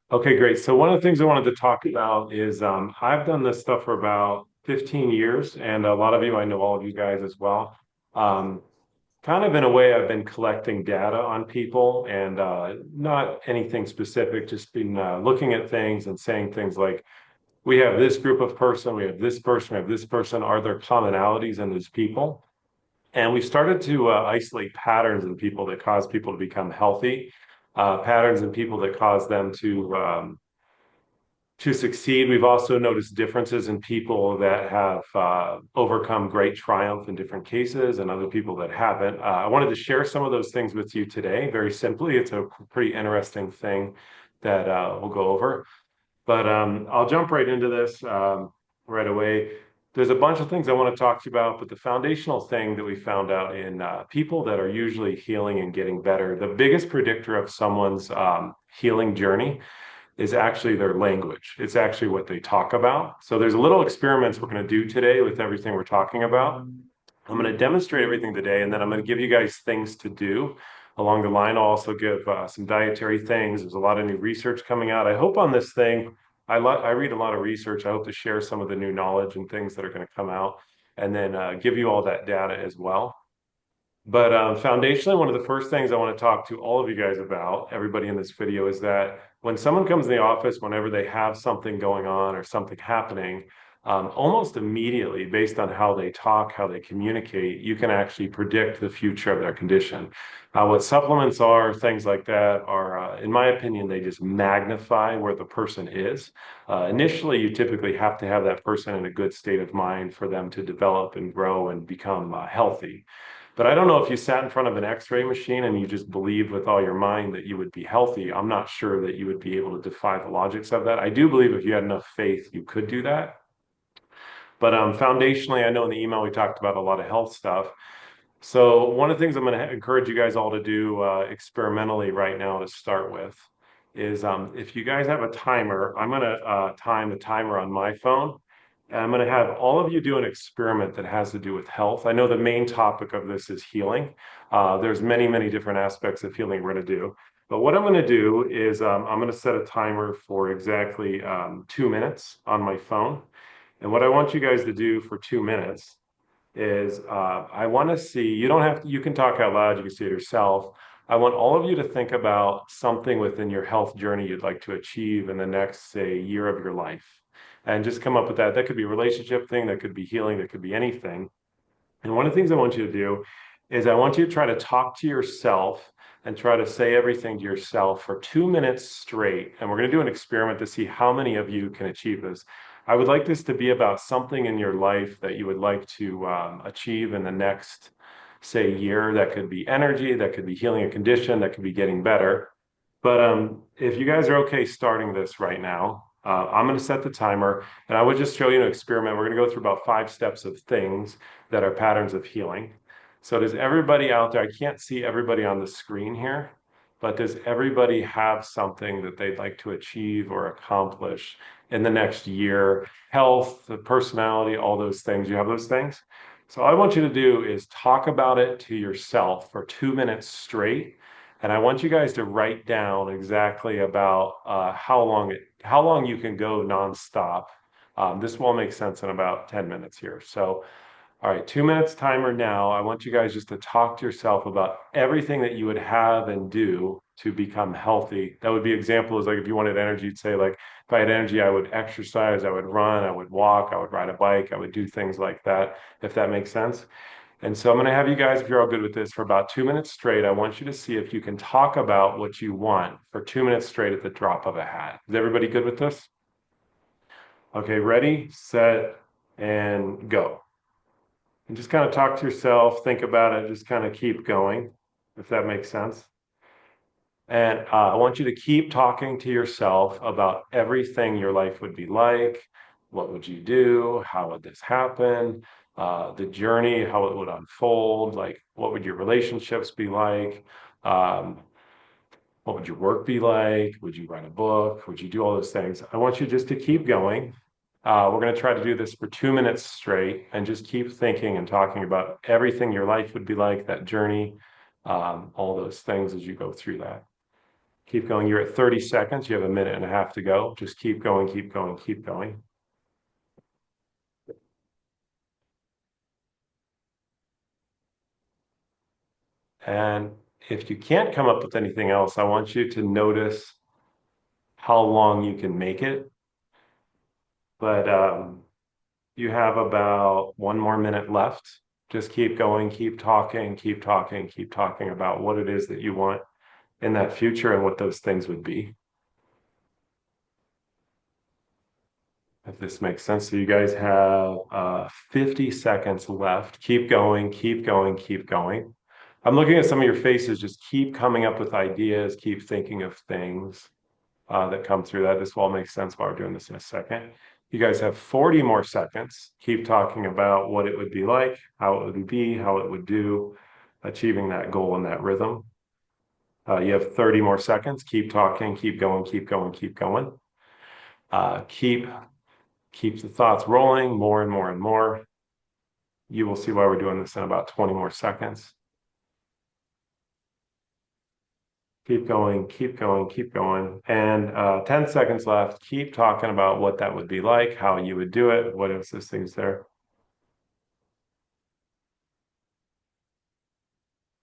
Okay, great. So one of the things I wanted to talk about is I've done this stuff for about 15 years, and a lot of you, I know all of you guys as well. Um, Kind of in a way, I've been collecting data on people and not anything specific, just been looking at things and saying things like, we have this group of person, we have this person, we have this person. Are there commonalities in these people? And we started to isolate patterns in people that cause people to become healthy, patterns in people that cause them to succeed. We've also noticed differences in people that have overcome great triumph in different cases and other people that haven't. I wanted to share some of those things with you today. Very simply, it's a pretty interesting thing that we'll go over. But I'll jump right into this right away. There's a bunch of things I want to talk to you about, but the foundational thing that we found out in people that are usually healing and getting better, the biggest predictor of someone's healing journey is actually their language. It's actually what they talk about. So there's a little experiments we're going to do today with everything we're talking about. I'm going to demonstrate everything today, and then I'm going to give you guys things to do along the line. I'll also give some dietary things. There's a lot of new research coming out. I hope on this thing, I read a lot of research. I hope to share some of the new knowledge and things that are going to come out, and then give you all that data as well. But foundationally, one of the first things I want to talk to all of you guys about, everybody in this video, is that when someone comes in the office, whenever they have something going on or something happening, almost immediately, based on how they talk, how they communicate, you can actually predict the future of their condition. What supplements are, things like that, are, in my opinion, they just magnify where the person is. Initially, you typically have to have that person in a good state of mind for them to develop and grow and become healthy. But I don't know if you sat in front of an X-ray machine and you just believed with all your mind that you would be healthy. I'm not sure that you would be able to defy the logics of that. I do believe if you had enough faith, you could do that. But foundationally, I know in the email we talked about a lot of health stuff. So one of the things I'm going to encourage you guys all to do experimentally right now to start with is if you guys have a timer, I'm going to time the timer on my phone. And I'm going to have all of you do an experiment that has to do with health. I know the main topic of this is healing. There's many, many different aspects of healing we're going to do. But what I'm going to do is I'm going to set a timer for exactly 2 minutes on my phone. And what I want you guys to do for 2 minutes is I want to see, you don't have to, you can talk out loud, you can see it yourself. I want all of you to think about something within your health journey you'd like to achieve in the next, say, year of your life. And just come up with that. That could be a relationship thing, that could be healing, that could be anything. And one of the things I want you to do is I want you to try to talk to yourself and try to say everything to yourself for 2 minutes straight. And we're going to do an experiment to see how many of you can achieve this. I would like this to be about something in your life that you would like to achieve in the next, say, year. That could be energy, that could be healing a condition, that could be getting better. But if you guys are okay starting this right now, I'm going to set the timer and I would just show you an experiment. We're going to go through about 5 steps of things that are patterns of healing. So does everybody out there, I can't see everybody on the screen here, but does everybody have something that they'd like to achieve or accomplish in the next year? Health, the personality, all those things. You have those things? So all I want you to do is talk about it to yourself for 2 minutes straight. And I want you guys to write down exactly about how long you can go nonstop. This will make sense in about 10 minutes here. So, all right, 2 minutes timer now. I want you guys just to talk to yourself about everything that you would have and do to become healthy. That would be example is like if you wanted energy, you'd say like if I had energy, I would exercise, I would run, I would walk, I would ride a bike, I would do things like that, if that makes sense. And so I'm going to have you guys, if you're all good with this, for about 2 minutes straight. I want you to see if you can talk about what you want for 2 minutes straight at the drop of a hat. Is everybody good with this? Okay, ready, set, and go. And just kind of talk to yourself, think about it, just kind of keep going, if that makes sense. And I want you to keep talking to yourself about everything your life would be like. What would you do? How would this happen? The journey, how it would unfold. Like, what would your relationships be like? Um, what would your work be like? Would you write a book? Would you do all those things? I want you just to keep going. We're going to try to do this for 2 minutes straight and just keep thinking and talking about everything your life would be like, that journey, all those things as you go through that. Keep going. You're at 30 seconds. You have a minute and a half to go. Just keep going, keep going, keep going. And if you can't come up with anything else, I want you to notice how long you can make it. But you have about 1 more minute left. Just keep going, keep talking, keep talking, keep talking about what it is that you want in that future and what those things would be. If this makes sense. So you guys have 50 seconds left. Keep going, keep going, keep going. I'm looking at some of your faces. Just keep coming up with ideas, keep thinking of things that come through that. This will all make sense while we're doing this in a second. You guys have 40 more seconds. Keep talking about what it would be like, how it would be, how it would do, achieving that goal and that rhythm. You have 30 more seconds. Keep talking, keep going, keep going, keep going. Keep the thoughts rolling more and more and more. You will see why we're doing this in about 20 more seconds. Keep going, keep going, keep going. And 10 seconds left. Keep talking about what that would be like, how you would do it, what else this thing's there.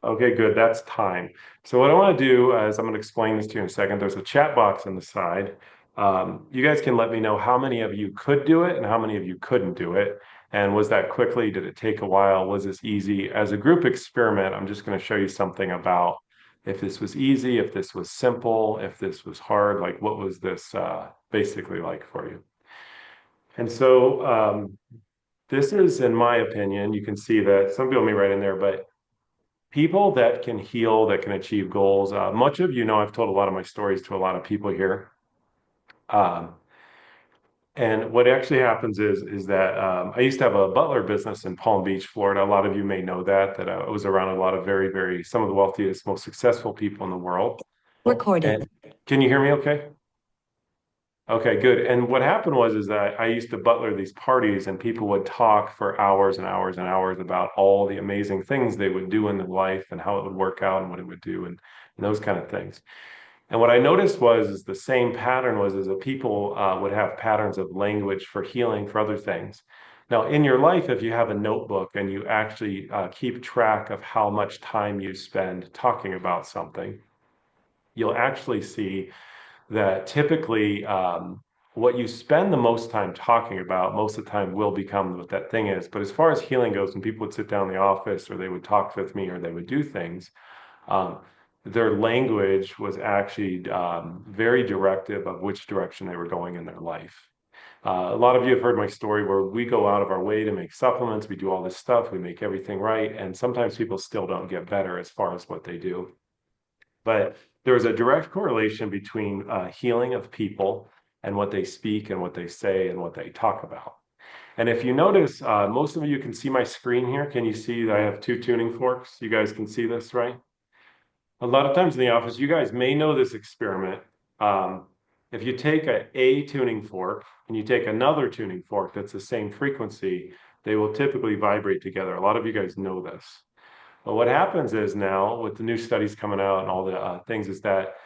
Okay, good. That's time. So what I want to do is I'm going to explain this to you in a second. There's a chat box on the side. You guys can let me know how many of you could do it and how many of you couldn't do it. And was that quickly? Did it take a while? Was this easy? As a group experiment, I'm just going to show you something about if this was easy, if this was simple, if this was hard, like what was this basically like for you? And so this is, in my opinion, you can see that some people may write in there, but people that can heal, that can achieve goals. Much of you know, I've told a lot of my stories to a lot of people here. Um, and what actually happens is that I used to have a butler business in Palm Beach, Florida. A lot of you may know that I was around a lot of some of the wealthiest, most successful people in the world. Recording. And can you hear me okay? Okay, good. And what happened is that I used to butler these parties and people would talk for hours and hours and hours about all the amazing things they would do in their life and how it would work out and what it would do and those kind of things. And what I noticed is the same pattern is that people would have patterns of language for healing for other things. Now, in your life, if you have a notebook and you actually keep track of how much time you spend talking about something, you'll actually see that typically what you spend the most time talking about most of the time will become what that thing is. But as far as healing goes, when people would sit down in the office or they would talk with me or they would do things, um, their language was actually very directive of which direction they were going in their life. A lot of you have heard my story where we go out of our way to make supplements, we do all this stuff, we make everything right, and sometimes people still don't get better as far as what they do. But there is a direct correlation between healing of people and what they speak and what they say and what they talk about. And if you notice, most of you can see my screen here. Can you see that I have two tuning forks? You guys can see this, right? A lot of times in the office, you guys may know this experiment. Um, if you take a tuning fork and you take another tuning fork that's the same frequency, they will typically vibrate together. A lot of you guys know this. But what happens is now with the new studies coming out and all the things is that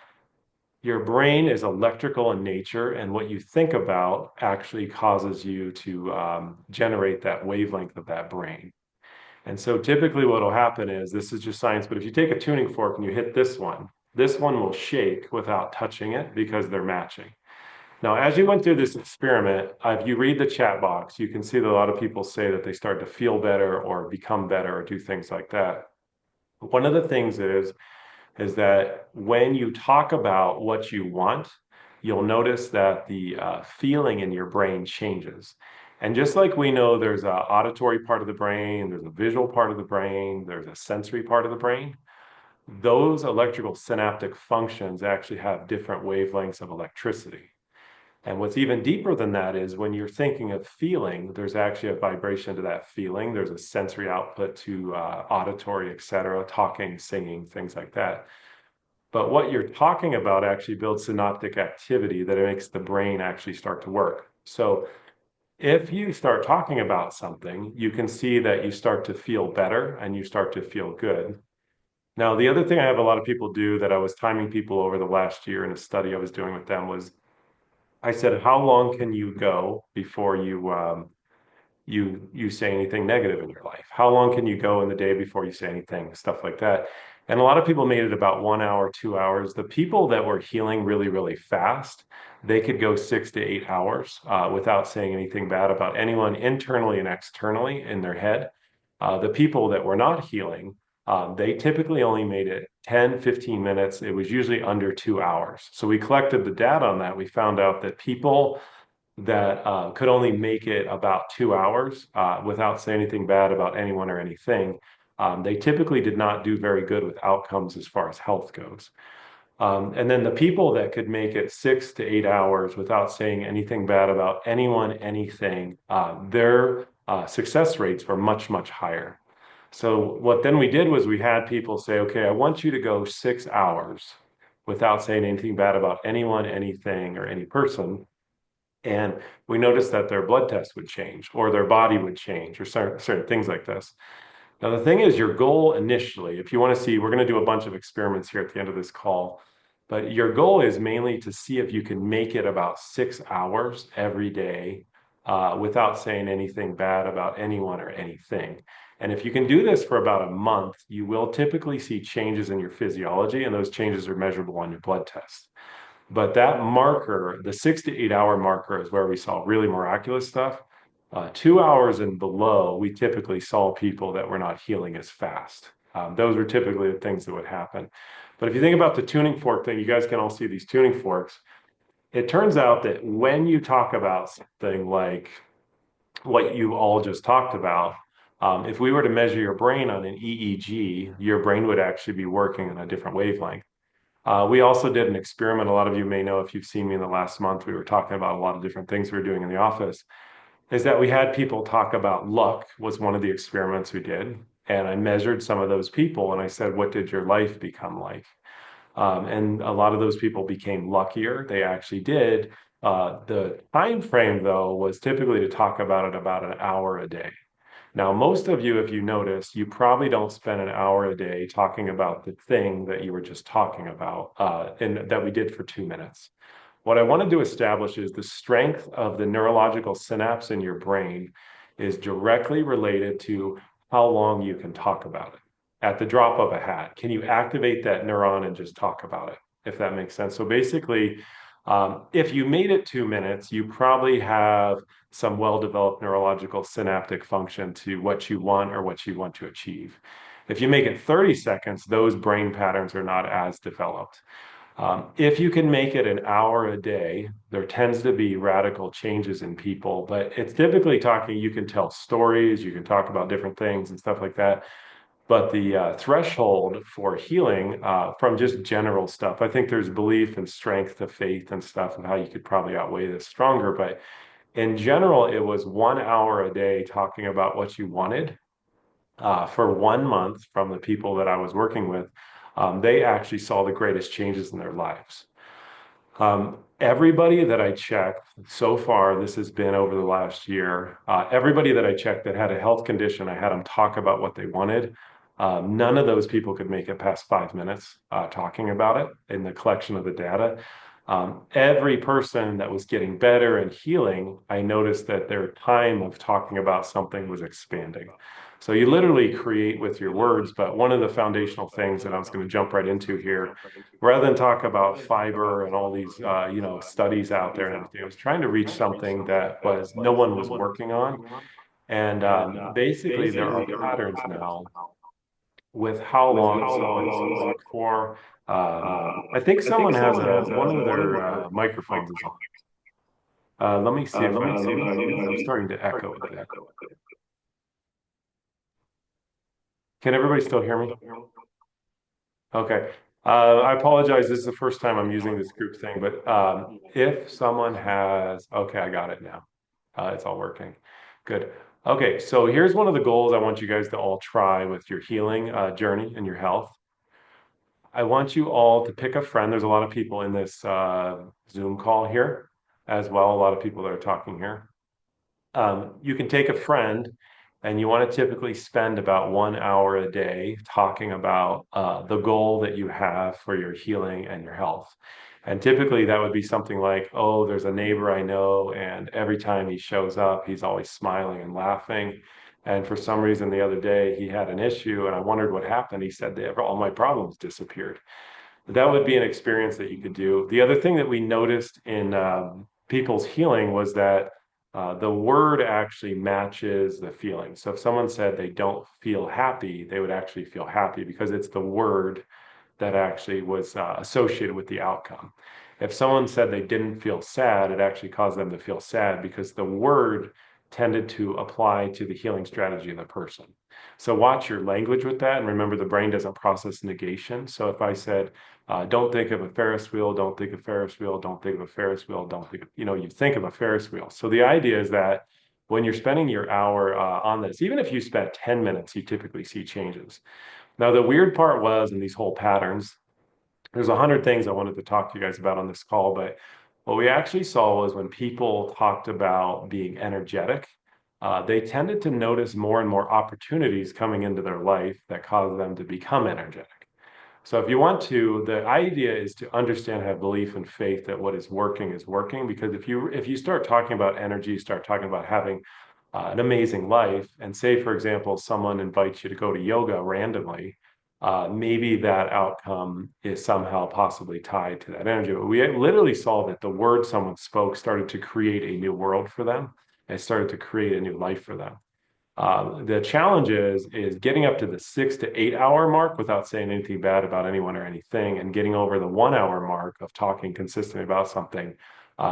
your brain is electrical in nature, and what you think about actually causes you to generate that wavelength of that brain. And so typically what will happen is, this is just science, but if you take a tuning fork and you hit this one will shake without touching it because they're matching. Now, as you went through this experiment, if you read the chat box, you can see that a lot of people say that they start to feel better or become better or do things like that. One of the things is that when you talk about what you want, you'll notice that the feeling in your brain changes. And just like we know there's an auditory part of the brain, there's a visual part of the brain, there's a sensory part of the brain, those electrical synaptic functions actually have different wavelengths of electricity. And what's even deeper than that is when you're thinking of feeling, there's actually a vibration to that feeling. There's a sensory output to auditory, et cetera, talking, singing, things like that. But what you're talking about actually builds synaptic activity that makes the brain actually start to work. So if you start talking about something, you can see that you start to feel better and you start to feel good. Now, the other thing I have a lot of people do that I was timing people over the last year in a study I was doing with them was I said, how long can you go before you say anything negative in your life? How long can you go in the day before you say anything, stuff like that? And a lot of people made it about 1 hour, 2 hours. The people that were healing really, really fast, they could go 6 to 8 hours without saying anything bad about anyone internally and externally in their head. The people that were not healing, they typically only made it 10, 15 minutes. It was usually under 2 hours. So we collected the data on that. We found out that people that could only make it about 2 hours without saying anything bad about anyone or anything, they typically did not do very good with outcomes as far as health goes. And then the people that could make it 6 to 8 hours without saying anything bad about anyone, anything, their success rates were much, much higher. So what then we did was we had people say, okay, I want you to go 6 hours without saying anything bad about anyone, anything, or any person. And we noticed that their blood test would change or their body would change or certain things like this. Now, the thing is, your goal initially, if you want to see, we're going to do a bunch of experiments here at the end of this call, but your goal is mainly to see if you can make it about 6 hours every day without saying anything bad about anyone or anything. And if you can do this for about a month, you will typically see changes in your physiology, and those changes are measurable on your blood test. But that marker, the 6 to 8 hour marker, is where we saw really miraculous stuff. 2 hours and below, we typically saw people that were not healing as fast. Those were typically the things that would happen. But if you think about the tuning fork thing, you guys can all see these tuning forks. It turns out that when you talk about something like what you all just talked about, if we were to measure your brain on an EEG, your brain would actually be working on a different wavelength. We also did an experiment. A lot of you may know if you've seen me in the last month, we were talking about a lot of different things we were doing in the office. Is that we had people talk about luck was one of the experiments we did. And I measured some of those people and I said, what did your life become like? And a lot of those people became luckier. They actually did. The time frame, though, was typically to talk about it about an hour a day. Now, most of you, if you notice, you probably don't spend an hour a day talking about the thing that you were just talking about, and that we did for 2 minutes. What I wanted to establish is the strength of the neurological synapse in your brain is directly related to how long you can talk about it. At the drop of a hat, can you activate that neuron and just talk about it, if that makes sense? So basically, if you made it 2 minutes, you probably have some well-developed neurological synaptic function to what you want or what you want to achieve. If you make it 30 seconds, those brain patterns are not as developed. If you can make it an hour a day, there tends to be radical changes in people, but it's typically talking, you can tell stories, you can talk about different things and stuff like that. But the threshold for healing from just general stuff, I think there's belief and strength to faith and stuff and how you could probably outweigh this stronger. But in general, it was 1 hour a day talking about what you wanted for 1 month from the people that I was working with. They actually saw the greatest changes in their lives. Everybody that I checked so far, this has been over the last year, everybody that I checked that had a health condition, I had them talk about what they wanted. None of those people could make it past 5 minutes talking about it in the collection of the data. Every person that was getting better and healing, I noticed that their time of talking about something was expanding. So you literally create with your words, but one of the foundational things that I was going to jump right into here, rather than talk about fiber and all these studies out there and everything, I was trying to reach something that was no one was working on. And basically, there are patterns now with how long someone speaks for. I think someone has one of their microphones is on. Let me see if I can. I'm starting to echo a bit. Can everybody still hear me? Okay. I apologize. This is the first time I'm using this group thing, but if someone has, okay, I got it now. It's all working. Good. Okay, so here's one of the goals I want you guys to all try with your healing journey and your health. I want you all to pick a friend. There's a lot of people in this Zoom call here as well, a lot of people that are talking here. You can take a friend And you want to typically spend about 1 hour a day talking about the goal that you have for your healing and your health. And typically that would be something like, oh, there's a neighbor I know, and every time he shows up, he's always smiling and laughing. And for some reason, the other day he had an issue, and I wondered what happened. He said that all my problems disappeared. That would be an experience that you could do. The other thing that we noticed in people's healing was that the word actually matches the feeling. So if someone said they don't feel happy, they would actually feel happy because it's the word that actually was associated with the outcome. If someone said they didn't feel sad, it actually caused them to feel sad because the word tended to apply to the healing strategy of the person. So watch your language with that. And remember, the brain doesn't process negation. So if I said, don't think of a Ferris wheel, don't think of Ferris wheel, don't think of a Ferris wheel, don't think of, you think of a Ferris wheel. So the idea is that when you're spending your hour on this, even if you spent 10 minutes, you typically see changes. Now, the weird part was in these whole patterns, there's 100 things I wanted to talk to you guys about on this call, but what we actually saw was when people talked about being energetic, they tended to notice more and more opportunities coming into their life that caused them to become energetic. So if you want to, the idea is to understand, have belief and faith that what is working. Because if you start talking about energy, start talking about having an amazing life, and say, for example, someone invites you to go to yoga randomly, maybe that outcome is somehow possibly tied to that energy. But we literally saw that the word someone spoke started to create a new world for them. It started to create a new life for them. The challenge is getting up to the 6 to 8 hour mark without saying anything bad about anyone or anything, and getting over the 1 hour mark of talking consistently about something.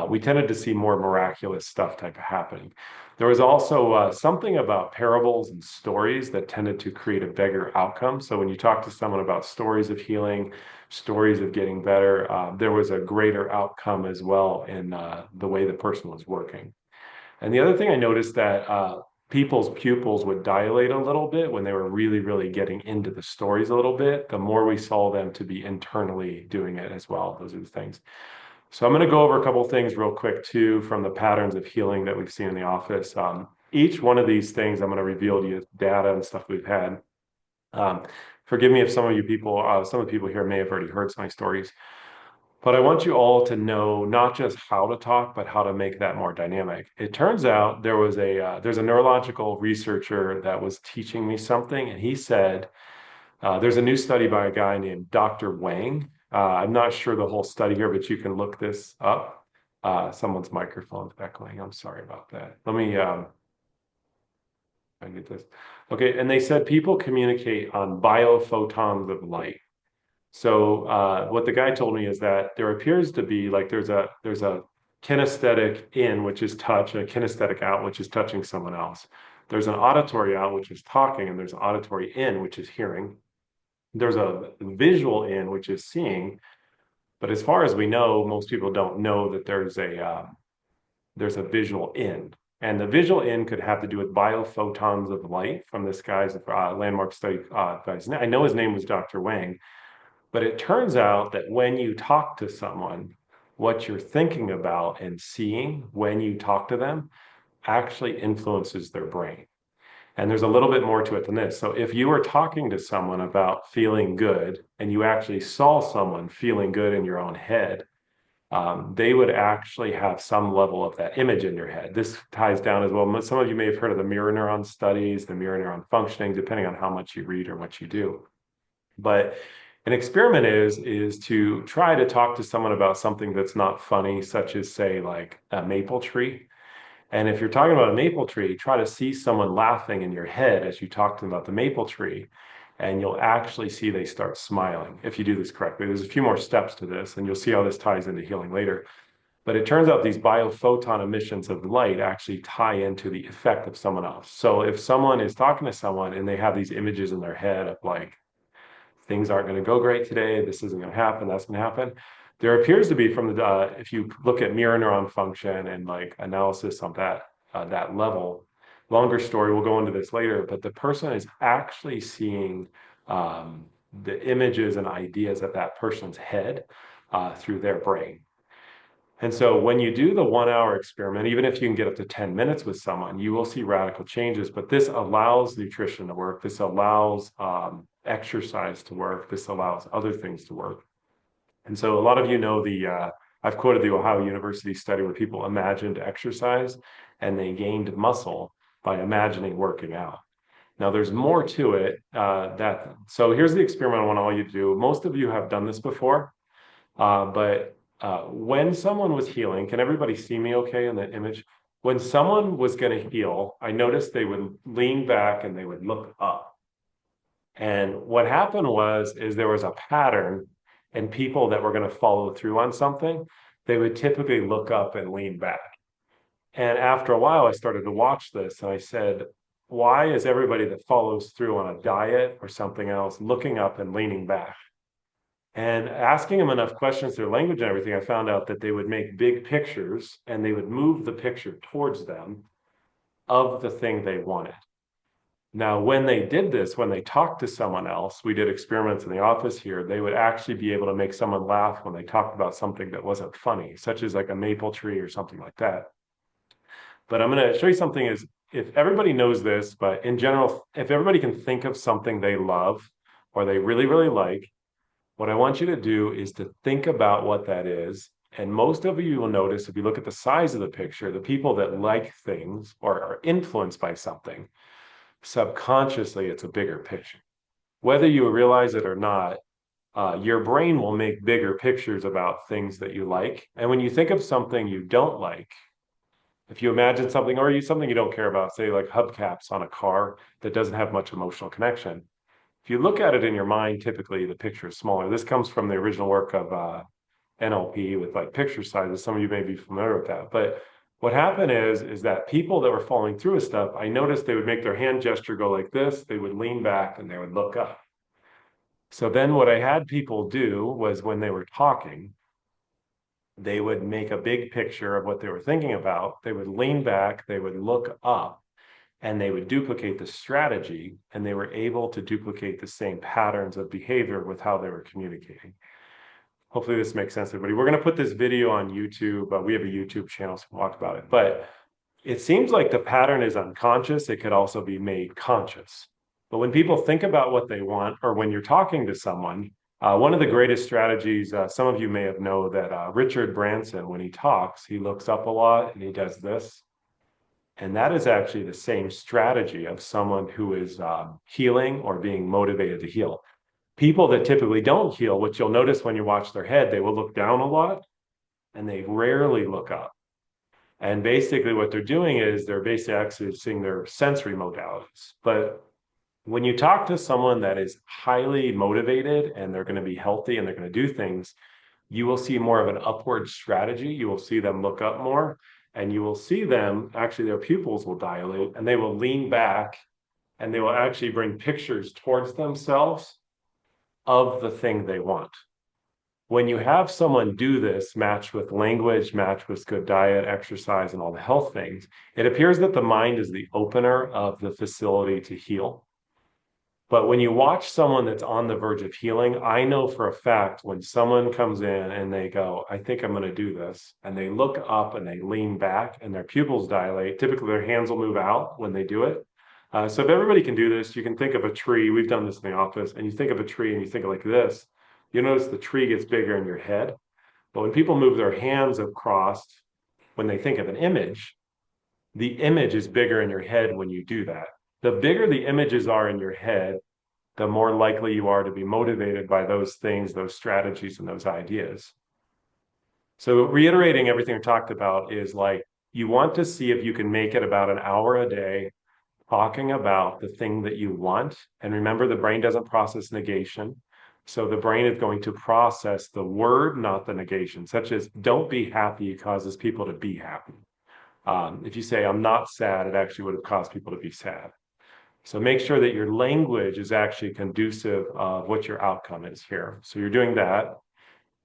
We tended to see more miraculous stuff type of happening. There was also something about parables and stories that tended to create a bigger outcome. So when you talk to someone about stories of healing, stories of getting better, there was a greater outcome as well in the way the person was working. And the other thing I noticed that people's pupils would dilate a little bit when they were really, really getting into the stories a little bit, the more we saw them to be internally doing it as well. Those are the things. So I'm going to go over a couple of things real quick too from the patterns of healing that we've seen in the office. Each one of these things I'm going to reveal to you data and stuff we've had. Um, Forgive me if some of the people here may have already heard some of my stories. But I want you all to know not just how to talk, but how to make that more dynamic. It turns out there's a neurological researcher that was teaching me something, and he said there's a new study by a guy named Dr. Wang. I'm not sure the whole study here, but you can look this up. Someone's microphone's echoing. I'm sorry about that. Let me I get this. Okay, and they said people communicate on biophotons of light. So what the guy told me is that there appears to be like there's a kinesthetic in, which is touch, and a kinesthetic out, which is touching someone else. There's an auditory out, which is talking, and there's an auditory in, which is hearing. There's a visual in, which is seeing. But as far as we know, most people don't know that there's a visual in. And the visual in could have to do with biophotons of light from this guy's landmark study. I know his name was Dr. Wang, but it turns out that when you talk to someone, what you're thinking about and seeing when you talk to them actually influences their brain. And there's a little bit more to it than this. So if you were talking to someone about feeling good and you actually saw someone feeling good in your own head, they would actually have some level of that image in your head. This ties down as well. Some of you may have heard of the mirror neuron studies, the mirror neuron functioning, depending on how much you read or what you do. But an experiment is to try to talk to someone about something that's not funny, such as say like a maple tree. And if you're talking about a maple tree, try to see someone laughing in your head as you talk to them about the maple tree, and you'll actually see they start smiling if you do this correctly. There's a few more steps to this, and you'll see how this ties into healing later. But it turns out these biophoton emissions of light actually tie into the effect of someone else. So if someone is talking to someone and they have these images in their head of like, things aren't going to go great today, this isn't going to happen, that's going to happen. There appears to be from the if you look at mirror neuron function and like analysis on that level, longer story, we'll go into this later, but the person is actually seeing the images and ideas of that person's head through their brain. And so when you do the 1 hour experiment, even if you can get up to 10 minutes with someone, you will see radical changes. But this allows nutrition to work. This allows exercise to work. This allows other things to work. And so a lot of you know I've quoted the Ohio University study where people imagined exercise and they gained muscle by imagining working out. Now there's more to it. So here's the experiment I want all you to do. Most of you have done this before, but when someone was healing, can everybody see me okay in that image? When someone was going to heal, I noticed they would lean back and they would look up. And what happened is there was a pattern, and people that were going to follow through on something, they would typically look up and lean back. And after a while, I started to watch this and I said, why is everybody that follows through on a diet or something else looking up and leaning back? And asking them enough questions, their language and everything, I found out that they would make big pictures and they would move the picture towards them of the thing they wanted. Now, when they did this, when they talked to someone else, we did experiments in the office here, they would actually be able to make someone laugh when they talked about something that wasn't funny, such as like a maple tree or something like that. But I'm going to show you something is if everybody knows this, but in general, if everybody can think of something they love or they really, really like, what I want you to do is to think about what that is. And most of you will notice if you look at the size of the picture, the people that like things or are influenced by something, subconsciously, it's a bigger picture. Whether you realize it or not, your brain will make bigger pictures about things that you like. And when you think of something you don't like, if you imagine something or something you don't care about, say like hubcaps on a car that doesn't have much emotional connection, if you look at it in your mind, typically the picture is smaller. This comes from the original work of NLP with like picture sizes. Some of you may be familiar with that. But what happened is that people that were following through with stuff, I noticed they would make their hand gesture go like this. They would lean back and they would look up. So then what I had people do was when they were talking, they would make a big picture of what they were thinking about. They would lean back, they would look up, and they would duplicate the strategy, and they were able to duplicate the same patterns of behavior with how they were communicating. Hopefully this makes sense, everybody. We're going to put this video on YouTube. We have a YouTube channel, so we'll talk about it. But it seems like the pattern is unconscious. It could also be made conscious. But when people think about what they want, or when you're talking to someone, one of the greatest strategies, some of you may have known that Richard Branson, when he talks, he looks up a lot and he does this. And that is actually the same strategy of someone who is healing or being motivated to heal. People that typically don't heal, what you'll notice when you watch their head, they will look down a lot and they rarely look up. And basically what they're doing is they're basically accessing their sensory modalities. But when you talk to someone that is highly motivated and they're going to be healthy and they're going to do things, you will see more of an upward strategy. You will see them look up more and you will see them, actually their pupils will dilate and they will lean back and they will actually bring pictures towards themselves of the thing they want. When you have someone do this, matched with language, matched with good diet, exercise, and all the health things, it appears that the mind is the opener of the facility to heal. But when you watch someone that's on the verge of healing, I know for a fact when someone comes in and they go, I think I'm going to do this, and they look up and they lean back and their pupils dilate, typically their hands will move out when they do it. So if everybody can do this, you can think of a tree. We've done this in the office, and you think of a tree and you think of like this, you notice the tree gets bigger in your head. But when people move their hands across, when they think of an image, the image is bigger in your head when you do that. The bigger the images are in your head, the more likely you are to be motivated by those things, those strategies, and those ideas. So reiterating everything we talked about is like, you want to see if you can make it about an hour a day talking about the thing that you want. And remember, the brain doesn't process negation. So the brain is going to process the word, not the negation, such as don't be happy causes people to be happy. If you say, I'm not sad, it actually would have caused people to be sad. So make sure that your language is actually conducive of what your outcome is here. So you're doing that.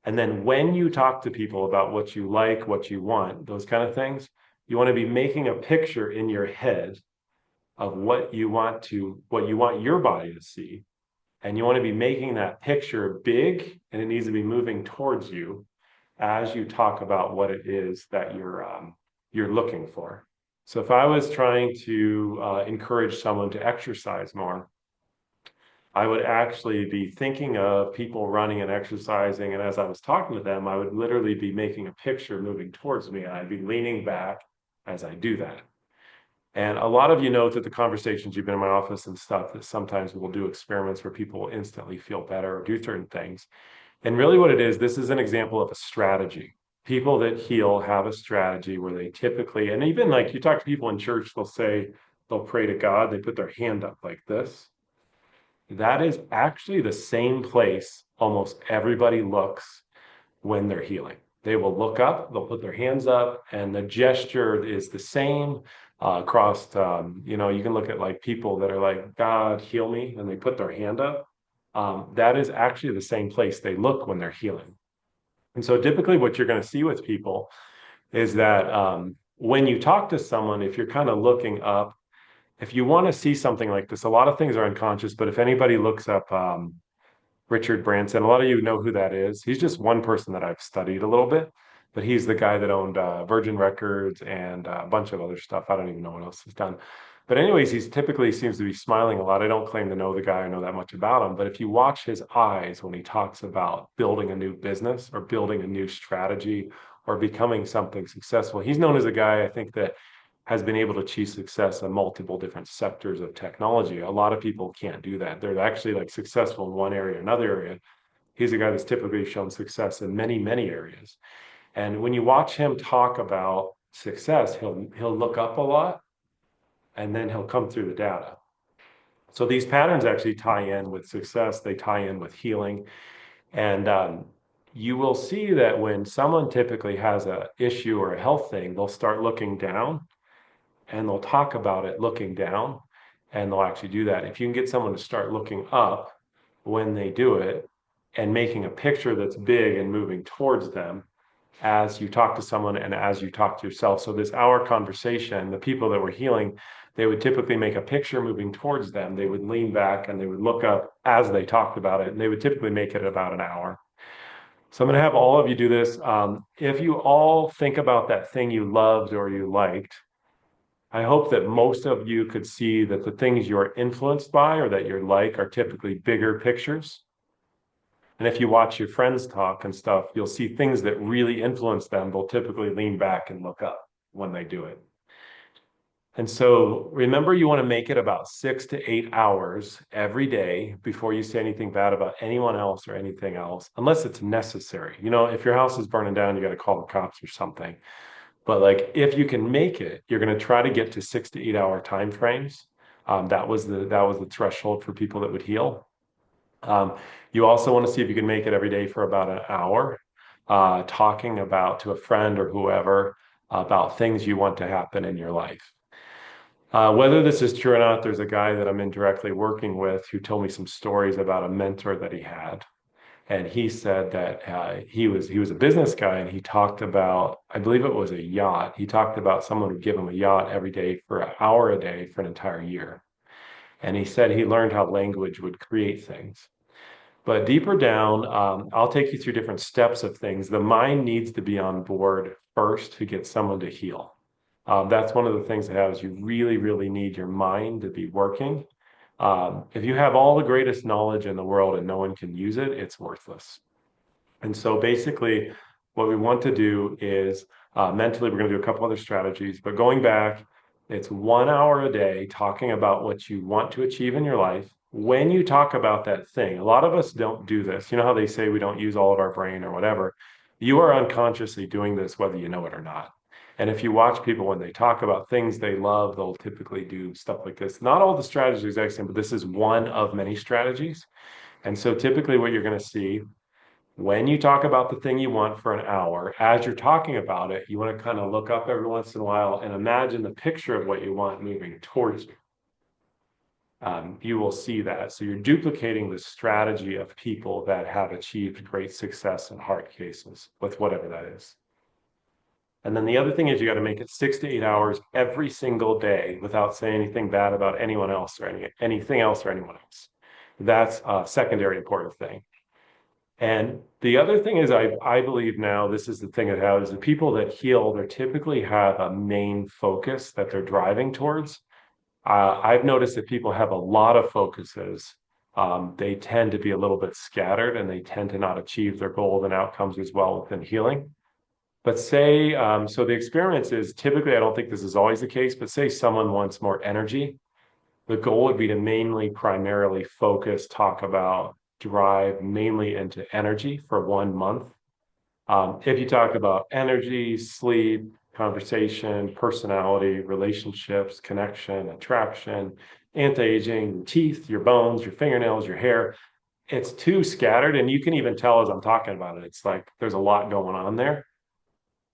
And then when you talk to people about what you like, what you want, those kind of things, you want to be making a picture in your head of what you want your body to see. And you want to be making that picture big and it needs to be moving towards you. as you talk about what it is that you're looking for. So if I was trying to encourage someone to exercise more, I would actually be thinking of people running and exercising. And as I was talking to them, I would literally be making a picture moving towards me. And I'd be leaning back as I do that. And a lot of you know that the conversations you've been in my office and stuff, that sometimes we'll do experiments where people will instantly feel better or do certain things. And really what it is, this is an example of a strategy. People that heal have a strategy where they typically, and even like you talk to people in church, they'll say, they'll pray to God, they put their hand up like this. That is actually the same place almost everybody looks when they're healing. They will look up, they'll put their hands up, and the gesture is the same across. You can look at like people that are like, God, heal me, and they put their hand up. That is actually the same place they look when they're healing. And so typically what you're going to see with people is that when you talk to someone, if you're kind of looking up, if you want to see something like this, a lot of things are unconscious, but if anybody looks up Richard Branson. A lot of you know who that is. He's just one person that I've studied a little bit, but he's the guy that owned Virgin Records and a bunch of other stuff. I don't even know what else he's done. But anyways, he's typically seems to be smiling a lot. I don't claim to know the guy or know that much about him, but if you watch his eyes when he talks about building a new business or building a new strategy or becoming something successful, he's known as a guy, I think, that has been able to achieve success in multiple different sectors of technology. A lot of people can't do that. They're actually like successful in one area, another area. He's a guy that's typically shown success in many, many areas. And when you watch him talk about success, he'll look up a lot and then he'll come through the data. So these patterns actually tie in with success. They tie in with healing. And you will see that when someone typically has an issue or a health thing, they'll start looking down and they'll talk about it looking down, and they'll actually do that. If you can get someone to start looking up when they do it and making a picture that's big and moving towards them as you talk to someone and as you talk to yourself. So this hour conversation, the people that were healing, they would typically make a picture moving towards them. They would lean back and they would look up as they talked about it, and they would typically make it about an hour. So I'm going to have all of you do this. If you all think about that thing you loved or you liked, I hope that most of you could see that the things you're influenced by or that you're like are typically bigger pictures. And if you watch your friends talk and stuff, you'll see things that really influence them. They'll typically lean back and look up when they do it. And so remember, you want to make it about 6 to 8 hours every day before you say anything bad about anyone else or anything else, unless it's necessary. If your house is burning down, you got to call the cops or something. But like if you can make it, you're going to try to get to 6 to 8 hour time frames. That was the threshold for people that would heal. You also want to see if you can make it every day for about an hour, talking about to a friend or whoever about things you want to happen in your life. Whether this is true or not, there's a guy that I'm indirectly working with who told me some stories about a mentor that he had. And he said that he was a business guy, and he talked about, I believe it was a yacht. He talked about someone would give him a yacht every day for an hour a day for an entire year. And he said he learned how language would create things. But deeper down, I'll take you through different steps of things. The mind needs to be on board first to get someone to heal. That's one of the things that happens. You really, really need your mind to be working. If you have all the greatest knowledge in the world and no one can use it, it's worthless. And so basically, what we want to do is mentally, we're going to do a couple other strategies, but going back, it's 1 hour a day talking about what you want to achieve in your life. When you talk about that thing, a lot of us don't do this. You know how they say we don't use all of our brain or whatever? You are unconsciously doing this whether you know it or not. And if you watch people when they talk about things they love, they'll typically do stuff like this. Not all the strategies are exact same, but this is one of many strategies. And so typically what you're going to see when you talk about the thing you want for an hour, as you're talking about it, you want to kind of look up every once in a while and imagine the picture of what you want moving towards you. You will see that. So you're duplicating the strategy of people that have achieved great success in hard cases with whatever that is. And then the other thing is you got to make it 6 to 8 hours every single day without saying anything bad about anyone else or anything else or anyone else. That's a secondary important thing. And the other thing is, I believe now this is the thing that happens: the people that heal, they typically have a main focus that they're driving towards. I've noticed that people have a lot of focuses. They tend to be a little bit scattered and they tend to not achieve their goals and outcomes as well within healing. But say, so the experience is typically, I don't think this is always the case, but say someone wants more energy. The goal would be to mainly, primarily focus, talk about, drive mainly into energy for 1 month. If you talk about energy, sleep, conversation, personality, relationships, connection, attraction, anti-aging, your teeth, your bones, your fingernails, your hair, it's too scattered. And you can even tell as I'm talking about it, it's like there's a lot going on there.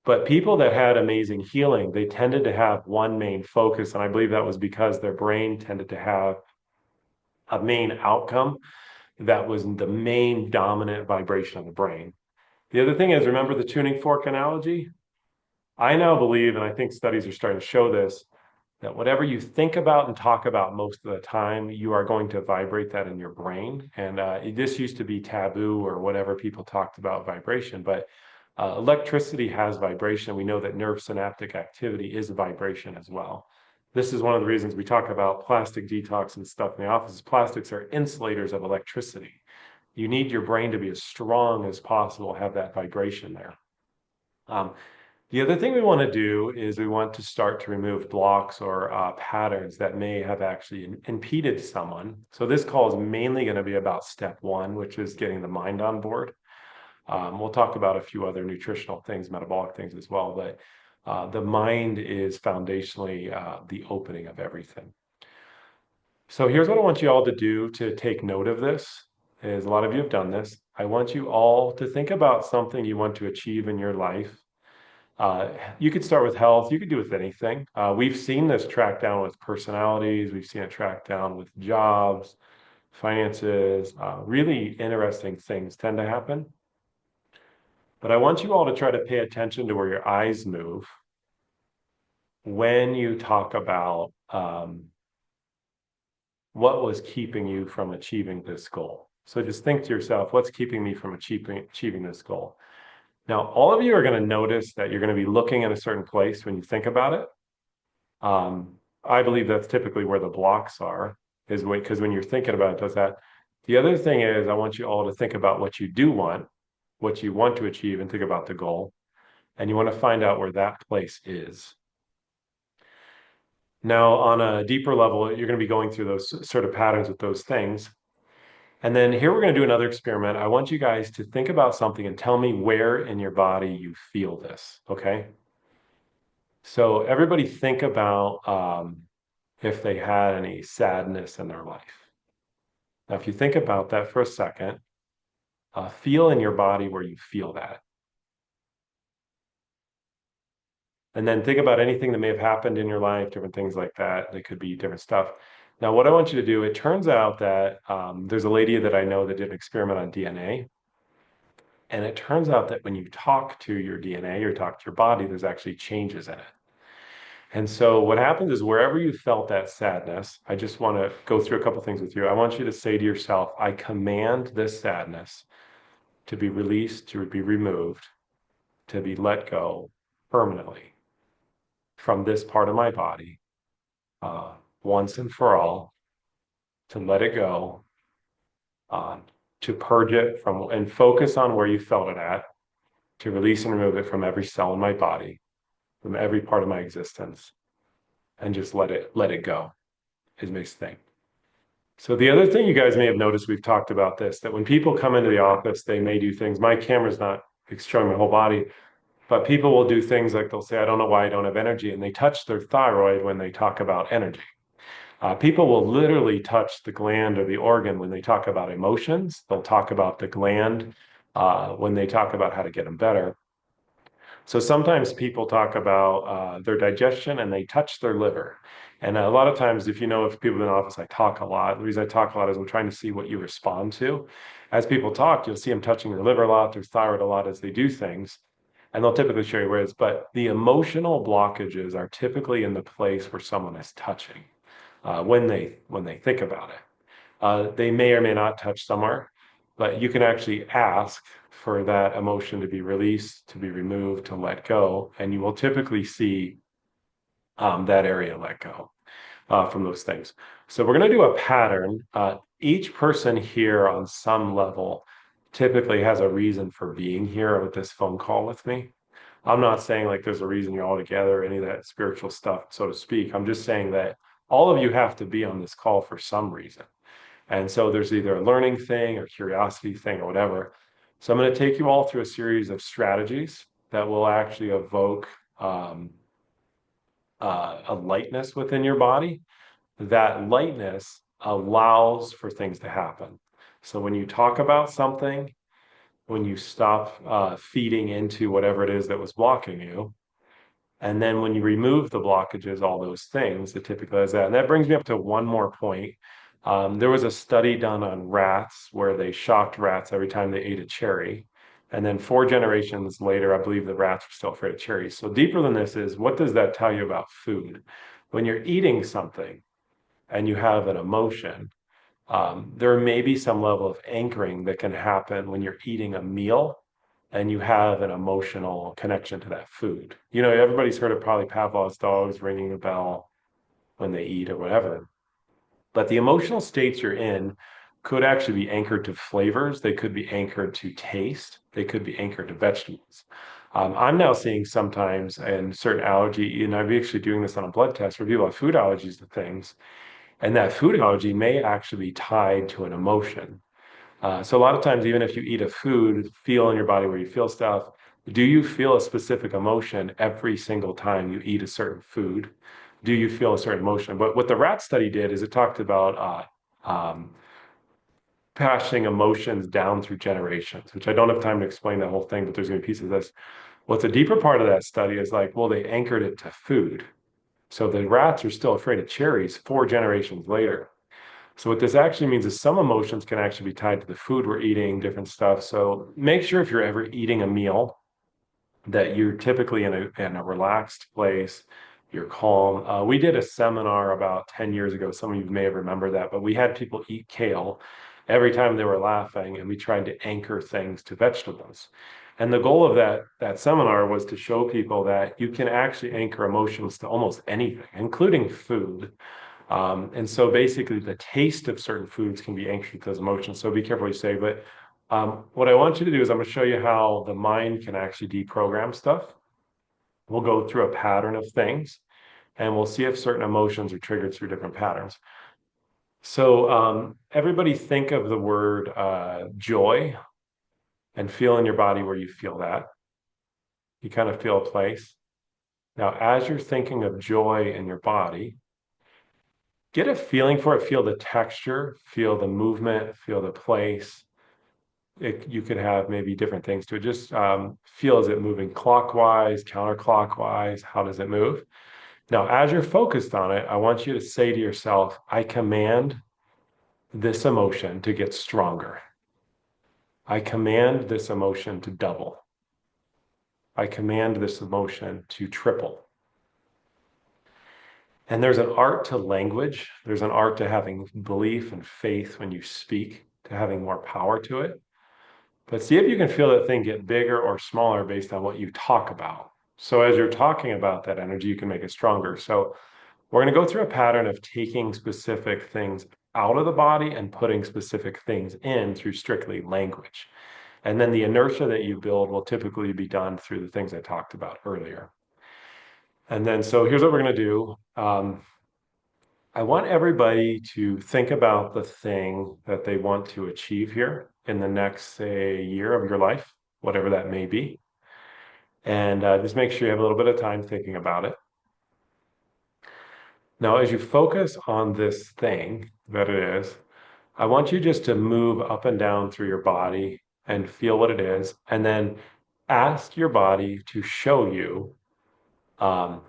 But people that had amazing healing, they tended to have one main focus. And I believe that was because their brain tended to have a main outcome that was the main dominant vibration of the brain. The other thing is, remember the tuning fork analogy? I now believe, and I think studies are starting to show this, that whatever you think about and talk about most of the time, you are going to vibrate that in your brain. And this used to be taboo or whatever people talked about vibration, but electricity has vibration. We know that nerve synaptic activity is a vibration as well. This is one of the reasons we talk about plastic detox and stuff in the office. Plastics are insulators of electricity. You need your brain to be as strong as possible, have that vibration there. Um, the other thing we want to do is we want to start to remove blocks or patterns that may have actually impeded someone. So this call is mainly going to be about step one, which is getting the mind on board. We'll talk about a few other nutritional things, metabolic things as well, but the mind is foundationally the opening of everything. So here's what I want you all to do to take note of this, is a lot of you have done this. I want you all to think about something you want to achieve in your life. You could start with health. You could do with anything. We've seen this track down with personalities. We've seen it track down with jobs, finances. Really interesting things tend to happen. But I want you all to try to pay attention to where your eyes move when you talk about what was keeping you from achieving this goal. So just think to yourself, what's keeping me from achieving this goal? Now, all of you are going to notice that you're going to be looking in a certain place when you think about it. I believe that's typically where the blocks are, is because when you're thinking about it, does that. The other thing is, I want you all to think about what you do want, what you want to achieve, and think about the goal. And you want to find out where that place is. Now, on a deeper level, you're going to be going through those sort of patterns with those things. And then here we're going to do another experiment. I want you guys to think about something and tell me where in your body you feel this, okay? So everybody think about if they had any sadness in their life. Now, if you think about that for a second, feel in your body where you feel that. And then think about anything that may have happened in your life, different things like that. They could be different stuff. Now, what I want you to do, it turns out that there's a lady that I know that did an experiment on DNA. And it turns out that when you talk to your DNA or talk to your body, there's actually changes in it. And so what happens is wherever you felt that sadness, I just want to go through a couple things with you. I want you to say to yourself, I command this sadness to be released, to be removed, to be let go permanently from this part of my body, once and for all, to let it go, uh, to purge it from and focus on where you felt it at, to release and remove it from every cell in my body, from every part of my existence, and just let it go is my thing. So the other thing you guys may have noticed, we've talked about this, that when people come into the office, they may do things. My camera's not showing my whole body, but people will do things like they'll say, I don't know why I don't have energy. And they touch their thyroid when they talk about energy. People will literally touch the gland or the organ when they talk about emotions. They'll talk about the gland when they talk about how to get them better. So sometimes people talk about their digestion and they touch their liver. And a lot of times, if you know, if people in the office, I talk a lot. The reason I talk a lot is I'm trying to see what you respond to. As people talk, you'll see them touching their liver a lot, their thyroid a lot as they do things. And they'll typically show you where it is. But the emotional blockages are typically in the place where someone is touching when they think about it. They may or may not touch somewhere. but you can actually ask for that emotion to be released, to be removed, to let go, and you will typically see that area let go from those things. So we're going to do a pattern. Each person here on some level typically has a reason for being here with this phone call with me. I'm not saying like there's a reason you're all together, any of that spiritual stuff, so to speak. I'm just saying that all of you have to be on this call for some reason. And so there's either a learning thing or curiosity thing or whatever. So I'm going to take you all through a series of strategies that will actually evoke um, a lightness within your body. That lightness allows for things to happen. So when you talk about something, when you stop feeding into whatever it is that was blocking you, and then when you remove the blockages, all those things, it typically is that. And that brings me up to one more point. There was a study done on rats where they shocked rats every time they ate a cherry. And then 4 generations later, I believe the rats were still afraid of cherries. So deeper than this is, what does that tell you about food? When you're eating something and you have an emotion, there may be some level of anchoring that can happen when you're eating a meal and you have an emotional connection to that food. You know, everybody's heard of probably Pavlov's dogs ringing a bell when they eat or whatever. But the emotional states you're in could actually be anchored to flavors. They could be anchored to taste. They could be anchored to vegetables. I'm now seeing sometimes in certain allergy, and I'm actually doing this on a blood test where people have food allergies to things, and that food allergy may actually be tied to an emotion. So a lot of times, even if you eat a food, feel in your body where you feel stuff, do you feel a specific emotion every single time you eat a certain food? Do you feel a certain emotion? But what the rat study did is it talked about passing emotions down through generations, which I don't have time to explain that whole thing, but there's going to be pieces of this. What's a deeper part of that study is like, well, they anchored it to food. So the rats are still afraid of cherries 4 generations later. So what this actually means is some emotions can actually be tied to the food we're eating, different stuff. So make sure if you're ever eating a meal that you're typically in a relaxed place, you're calm. We did a seminar about 10 years ago. Some of you may have remembered that, but we had people eat kale every time they were laughing, and we tried to anchor things to vegetables. And the goal of that seminar was to show people that you can actually anchor emotions to almost anything, including food. And so basically the taste of certain foods can be anxious to those emotions. So be careful what you say. But what I want you to do is I'm going to show you how the mind can actually deprogram stuff. We'll go through a pattern of things and we'll see if certain emotions are triggered through different patterns. So everybody think of the word joy and feel in your body where you feel that. You kind of feel a place. Now, as you're thinking of joy in your body, get a feeling for it, feel the texture, feel the movement, feel the place. You could have maybe different things to it. Just feel, is it moving clockwise, counterclockwise? How does it move? Now, as you're focused on it, I want you to say to yourself, I command this emotion to get stronger. I command this emotion to double. I command this emotion to triple. And there's an art to language. There's an art to having belief and faith when you speak, to having more power to it. But see if you can feel that thing get bigger or smaller based on what you talk about. So as you're talking about that energy, you can make it stronger. So we're going to go through a pattern of taking specific things out of the body and putting specific things in through strictly language. And then the inertia that you build will typically be done through the things I talked about earlier. And then, so here's what we're going to do. I want everybody to think about the thing that they want to achieve here in the next, say, year of your life, whatever that may be. And just make sure you have a little bit of time thinking about it. Now, as you focus on this thing that it is, I want you just to move up and down through your body and feel what it is, and then ask your body to show you um,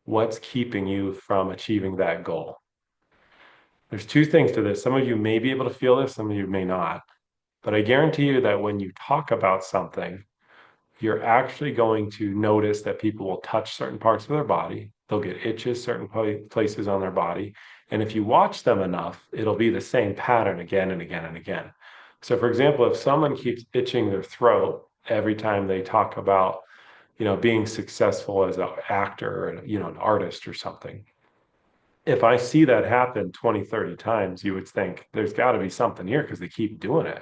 what's keeping you from achieving that goal. There's 2 things to this. Some of you may be able to feel this, some of you may not. But I guarantee you that when you talk about something, you're actually going to notice that people will touch certain parts of their body. They'll get itches certain places on their body. And if you watch them enough, it'll be the same pattern again and again and again. So, for example, if someone keeps itching their throat every time they talk about, being successful as an actor or, an artist or something, if I see that happen 20, 30 times, you would think there's got to be something here because they keep doing it.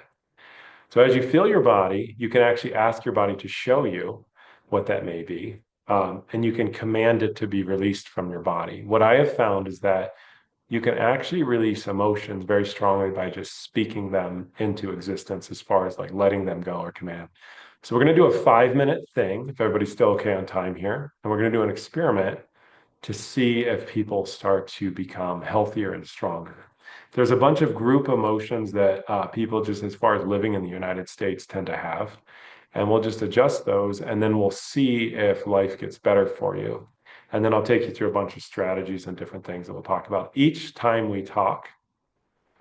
So as you feel your body, you can actually ask your body to show you what that may be. And you can command it to be released from your body. What I have found is that you can actually release emotions very strongly by just speaking them into existence as far as like letting them go or command. So we're going to do a 5-minute thing, if everybody's still okay on time here. And we're going to do an experiment to see if people start to become healthier and stronger. There's a bunch of group emotions that people, just as far as living in the United States, tend to have. And we'll just adjust those, and then we'll see if life gets better for you. And then I'll take you through a bunch of strategies and different things that we'll talk about. Each time we talk,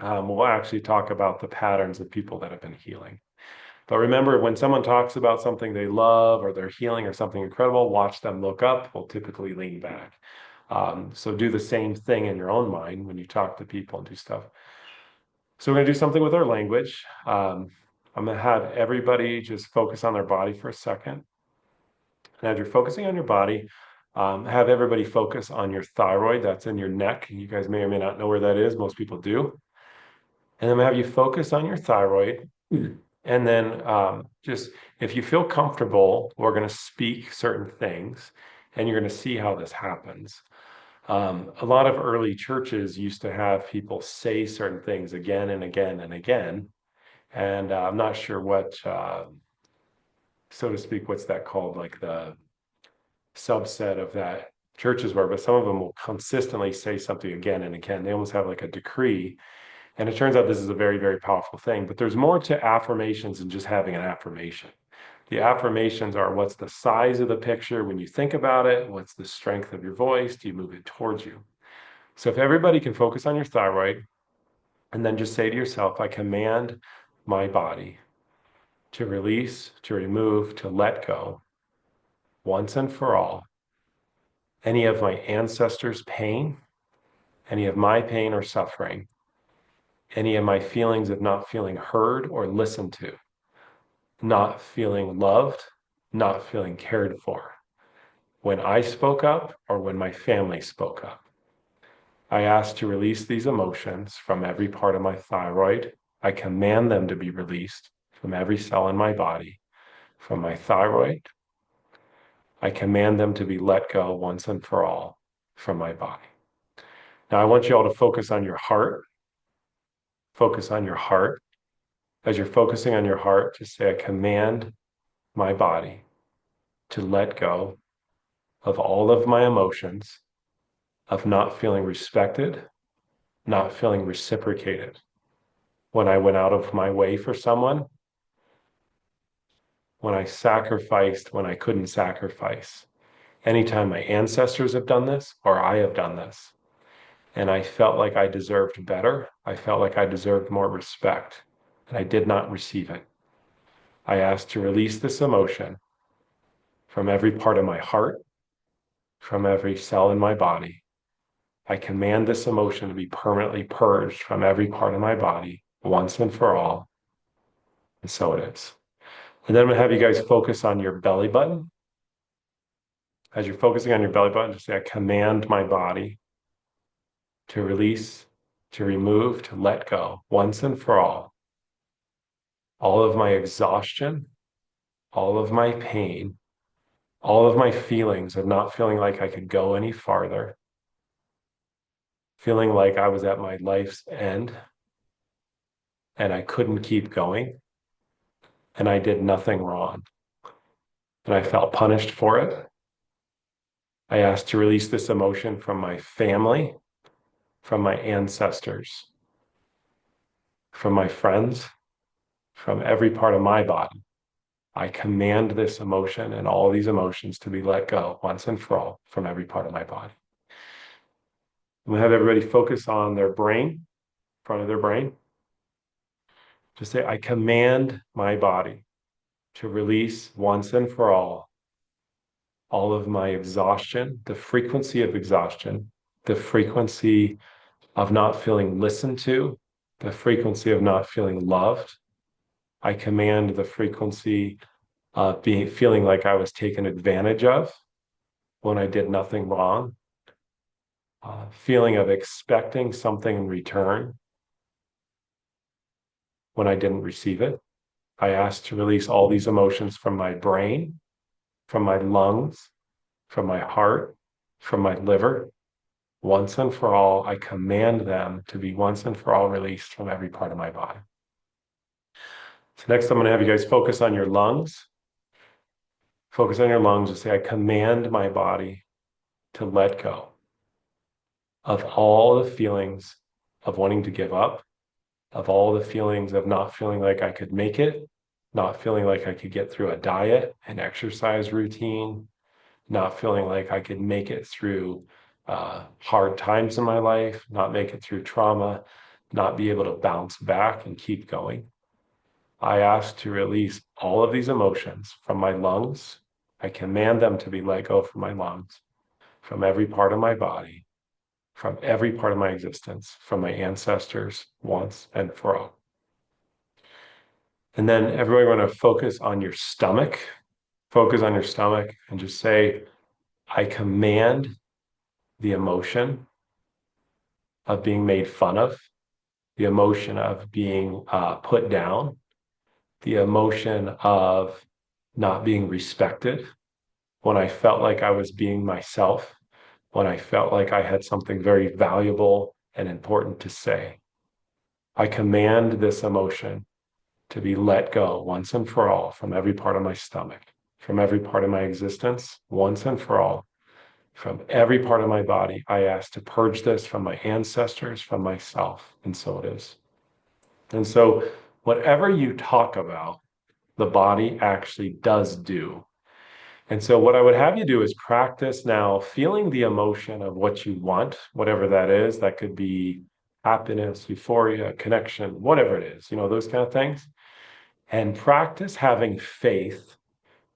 we'll actually talk about the patterns of people that have been healing. But remember, when someone talks about something they love or they're healing or something incredible, watch them look up. We'll typically lean back. So do the same thing in your own mind when you talk to people and do stuff. So we're going to do something with our language. I'm going to have everybody just focus on their body for a second. And as you're focusing on your body, have everybody focus on your thyroid. That's in your neck. You guys may or may not know where that is. Most people do. And then have you focus on your thyroid. And then just if you feel comfortable, we're going to speak certain things and you're going to see how this happens. A lot of early churches used to have people say certain things again and again and again. And I'm not sure what, so to speak, what's that called? Like the subset of that churches were, but some of them will consistently say something again and again. They almost have like a decree. And it turns out this is a very, very powerful thing. But there's more to affirmations than just having an affirmation. The affirmations are what's the size of the picture when you think about it? What's the strength of your voice? Do you move it towards you? So if everybody can focus on your thyroid and then just say to yourself, I command my body to release, to remove, to let go once and for all any of my ancestors' pain, any of my pain or suffering, any of my feelings of not feeling heard or listened to, not feeling loved, not feeling cared for when I spoke up or when my family spoke up. I ask to release these emotions from every part of my thyroid. I command them to be released from every cell in my body, from my thyroid. I command them to be let go once and for all from my body. Now, I want you all to focus on your heart. Focus on your heart. As you're focusing on your heart, just say, I command my body to let go of all of my emotions of not feeling respected, not feeling reciprocated. When I went out of my way for someone, when I sacrificed when I couldn't sacrifice. Anytime my ancestors have done this or I have done this, and I felt like I deserved better, I felt like I deserved more respect, and I did not receive it. I asked to release this emotion from every part of my heart, from every cell in my body. I command this emotion to be permanently purged from every part of my body once and for all. And so it is. And then I'm going to have you guys focus on your belly button. As you're focusing on your belly button, just say, I command my body to release, to remove, to let go once and for all of my exhaustion, all of my pain, all of my feelings of not feeling like I could go any farther, feeling like I was at my life's end and I couldn't keep going and I did nothing wrong and I felt punished for it. I asked to release this emotion from my family, from my ancestors, from my friends, from every part of my body. I command this emotion and all these emotions to be let go once and for all from every part of my body. I'm gonna have everybody focus on their brain, front of their brain. Just say, I command my body to release once and for all of my exhaustion, the frequency of exhaustion, the frequency of not feeling listened to, the frequency of not feeling loved, I command the frequency of being feeling like I was taken advantage of when I did nothing wrong, feeling of expecting something in return when I didn't receive it. I ask to release all these emotions from my brain, from my lungs, from my heart, from my liver. Once and for all, I command them to be once and for all released from every part of my body. So next, I'm going to have you guys focus on your lungs. Focus on your lungs and say, I command my body to let go of all the feelings of wanting to give up, of all the feelings of not feeling like I could make it, not feeling like I could get through a diet, an exercise routine, not feeling like I could make it through hard times in my life, not make it through trauma, not be able to bounce back and keep going. I ask to release all of these emotions from my lungs. I command them to be let go from my lungs, from every part of my body, from every part of my existence, from my ancestors once and for all. And then everyone want to focus on your stomach. Focus on your stomach and just say, I command the emotion of being made fun of, the emotion of being put down, the emotion of not being respected when I felt like I was being myself, when I felt like I had something very valuable and important to say. I command this emotion to be let go once and for all from every part of my stomach, from every part of my existence, once and for all, from every part of my body. I ask to purge this from my ancestors, from myself, and so it is. And so, whatever you talk about, the body actually does do. And so, what I would have you do is practice now feeling the emotion of what you want, whatever that is. That could be happiness, euphoria, connection, whatever it is, those kind of things. And practice having faith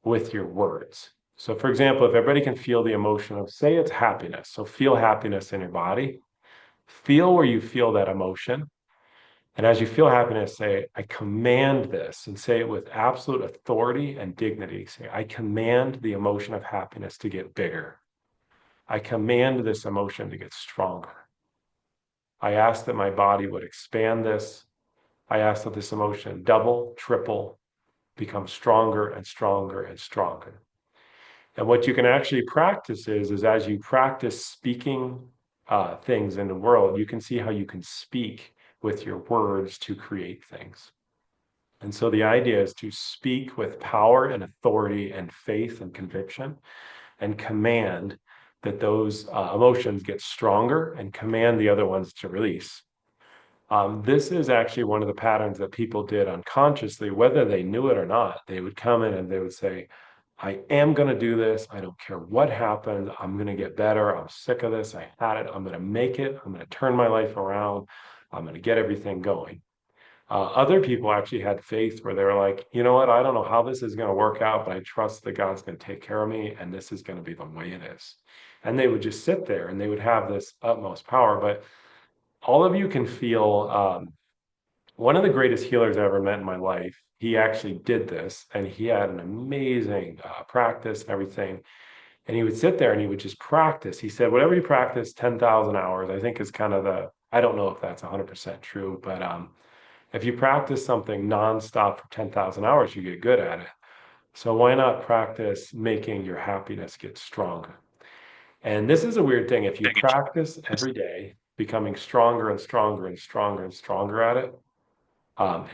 with your words. So, for example, if everybody can feel the emotion of, say, it's happiness. So, feel happiness in your body, feel where you feel that emotion. And as you feel happiness, say, I command this, and say it with absolute authority and dignity. Say, I command the emotion of happiness to get bigger. I command this emotion to get stronger. I ask that my body would expand this. I ask that this emotion double, triple, become stronger and stronger and stronger. And what you can actually practice is as you practice speaking things in the world, you can see how you can speak with your words to create things. And so the idea is to speak with power and authority and faith and conviction and command that those emotions get stronger and command the other ones to release. This is actually one of the patterns that people did unconsciously, whether they knew it or not. They would come in and they would say, I am going to do this. I don't care what happens. I'm going to get better. I'm sick of this. I had it. I'm going to make it. I'm going to turn my life around. I'm going to get everything going. Other people actually had faith where they were like, you know what? I don't know how this is going to work out, but I trust that God's going to take care of me and this is going to be the way it is. And they would just sit there and they would have this utmost power. But all of you can feel one of the greatest healers I ever met in my life. He actually did this and he had an amazing practice and everything. And he would sit there and he would just practice. He said, whatever you practice 10,000 hours, I think is kind of I don't know if that's 100% true, but if you practice something nonstop for 10,000 hours, you get good at it. So why not practice making your happiness get stronger? And this is a weird thing. If you practice every day, becoming stronger and stronger and stronger and stronger at it,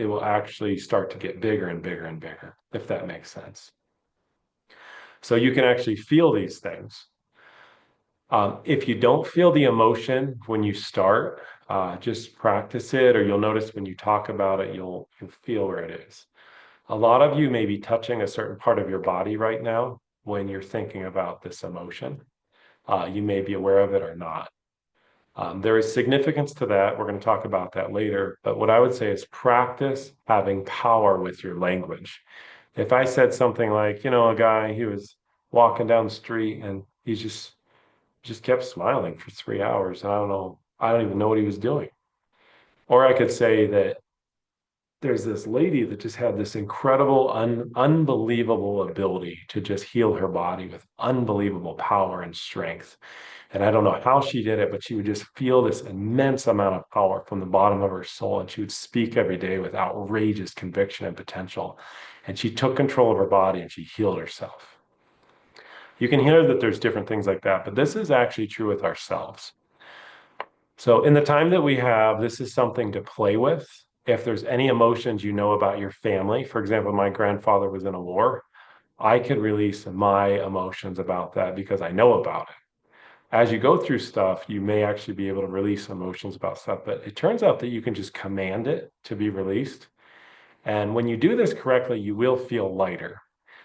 it will actually start to get bigger and bigger and bigger, if that makes sense. So you can actually feel these things. If you don't feel the emotion when you start, just practice it, or you'll notice when you talk about it, you'll feel where it is. A lot of you may be touching a certain part of your body right now when you're thinking about this emotion. You may be aware of it or not. There is significance to that. We're going to talk about that later. But what I would say is practice having power with your language. If I said something like, a guy, he was walking down the street and he just kept smiling for 3 hours. And I don't even know what he was doing. Or I could say that there's this lady that just had this incredible, unbelievable ability to just heal her body with unbelievable power and strength. And I don't know how she did it, but she would just feel this immense amount of power from the bottom of her soul. And she would speak every day with outrageous conviction and potential. And she took control of her body and she healed herself. You can hear that there's different things like that, but this is actually true with ourselves. So, in the time that we have, this is something to play with. If there's any emotions you know about your family, for example, my grandfather was in a war, I could release my emotions about that because I know about it. As you go through stuff, you may actually be able to release emotions about stuff, but it turns out that you can just command it to be released. And when you do this correctly, you will feel lighter.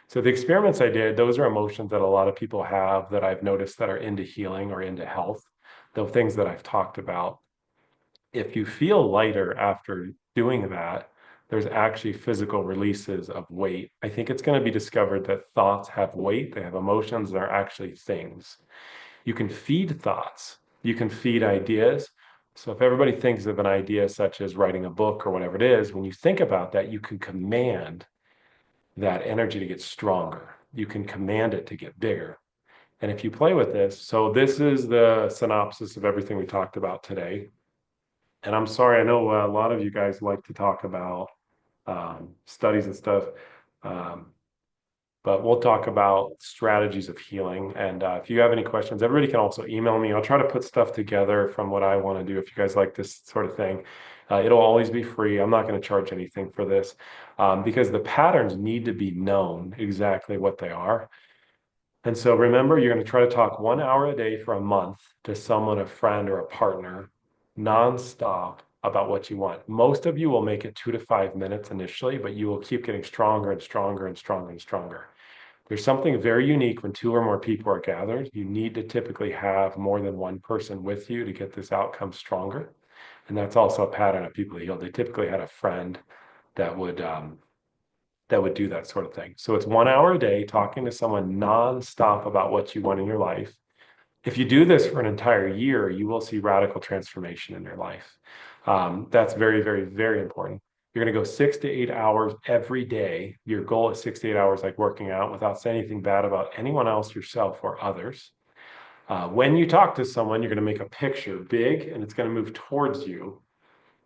So the experiments I did, those are emotions that a lot of people have that I've noticed that are into healing or into health, the things that I've talked about. If you feel lighter after doing that, there's actually physical releases of weight. I think it's going to be discovered that thoughts have weight, they have emotions, they're actually things. You can feed thoughts, you can feed ideas. So if everybody thinks of an idea such as writing a book or whatever it is, when you think about that, you can command that energy to get stronger. You can command it to get bigger. And if you play with this, so this is the synopsis of everything we talked about today. And I'm sorry, I know a lot of you guys like to talk about studies and stuff. Um, but we'll talk about strategies of healing. And if you have any questions, everybody can also email me. I'll try to put stuff together from what I want to do if you guys like this sort of thing. It'll always be free. I'm not going to charge anything for this because the patterns need to be known exactly what they are. And so remember, you're going to try to talk 1 hour a day for a month to someone, a friend, or a partner, nonstop about what you want. Most of you will make it 2 to 5 minutes initially, but you will keep getting stronger and stronger and stronger and stronger. There's something very unique when two or more people are gathered. You need to typically have more than one person with you to get this outcome stronger. And that's also a pattern of people healed. They typically had a friend that would do that sort of thing. So it's 1 hour a day talking to someone nonstop about what you want in your life. If you do this for an entire year, you will see radical transformation in your life. That's very, very, very important. You're going to go 6 to 8 hours every day. Your goal is 6 to 8 hours, like working out, without saying anything bad about anyone else, yourself, or others. When you talk to someone, you're going to make a picture big, and it's going to move towards you